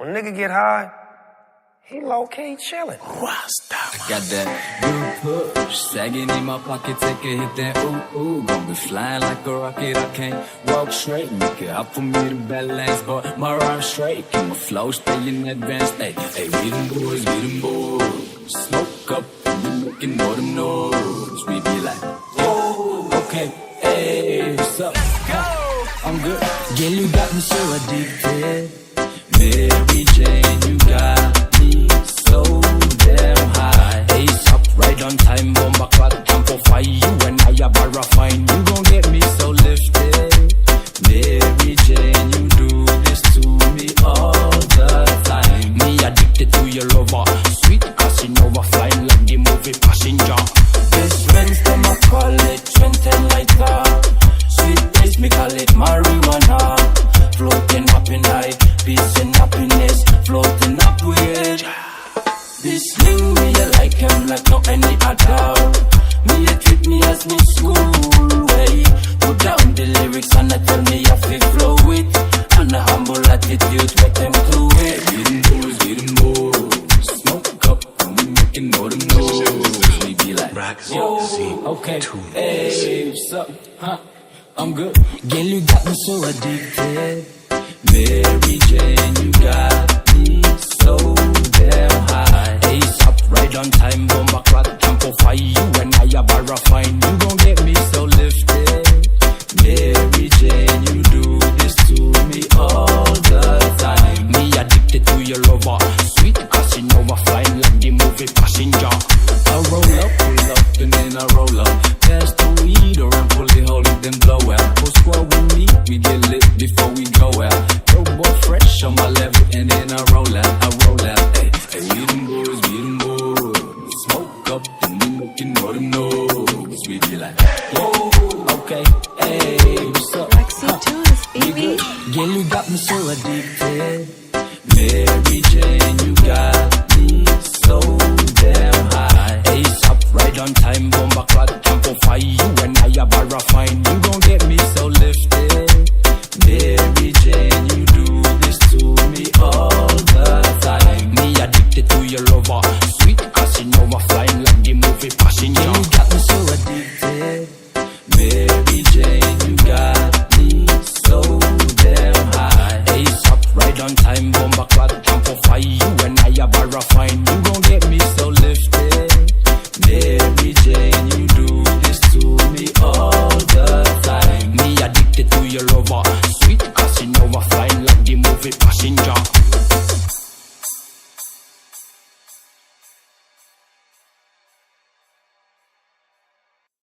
when nigga get high, he low-key chillin'. I got that good push, sagging in my pocket, take a hit, then ooh, gonna be flying like a rocket. I can't walk straight, make it hard for me to balance, but my rhyme straight, keep my flow stay in advance. Hey, we them boys, smoke up, and we making all them noise. We be like, oh, okay, hey, what's up? Let's go. I'm good. Girl, you got me so addicted. Mary Jane, you got me so damn high. Ace up, right on time, bomba clock, amplify you and I have a refine. You gon' get me so lifted. Mary Jane, you do this to me all the time. Me addicted to your lover, sweet Casanova, flying like the movie Passenger. Best friends, them I call it Trent and lighter. Sweet taste, me call it marijuana. Floating up in high, peace and happiness, floating up weird. This thing me I like him like no any other. Me a treat me as me school way. Put down the lyrics and I tell me I feel flow it. And a humble attitude make them do it. Get them boys, smoke up and we making all them noise. We be like, Raxz, okay, hey, what's up, huh? I'm good. Girl, you got me so addicted. Mary Jane, you got me so damn high. Ace up, right on time, bomba clock, amplify you and I have a refine. You gon' get me so lifted. Mary Jane, you do this to me all the time. Me addicted to your lover, sweet Casanova, flying like the movie Passenger. I roll up, pull up, and then I roll up. Pass the weed or I'm fully holding them blow out. Go squad with me, we get lit before we go out. Yo, boy, fresh on my level, and then I roll out. Hey, we them boys, smoke up, and we making all them noise. We be like, whoa, okay, hey, what's up? Tunez, baby. Girl, you got me so addicted. Mary Jane, you got me so damn high. Ace up, right on time, bomba clock, amplify you and I have a refine. You gon' get me so lifted. Mary Jane, you do this to me all the time. Me addicted to your lover, sweet Casanova, flying like the movie Passenger. You got me so addicted. Mary Jane, you got me so damn high. Ace up, right on time, bomba clock, amplify you and I have a refine. You gon' get me so lifted.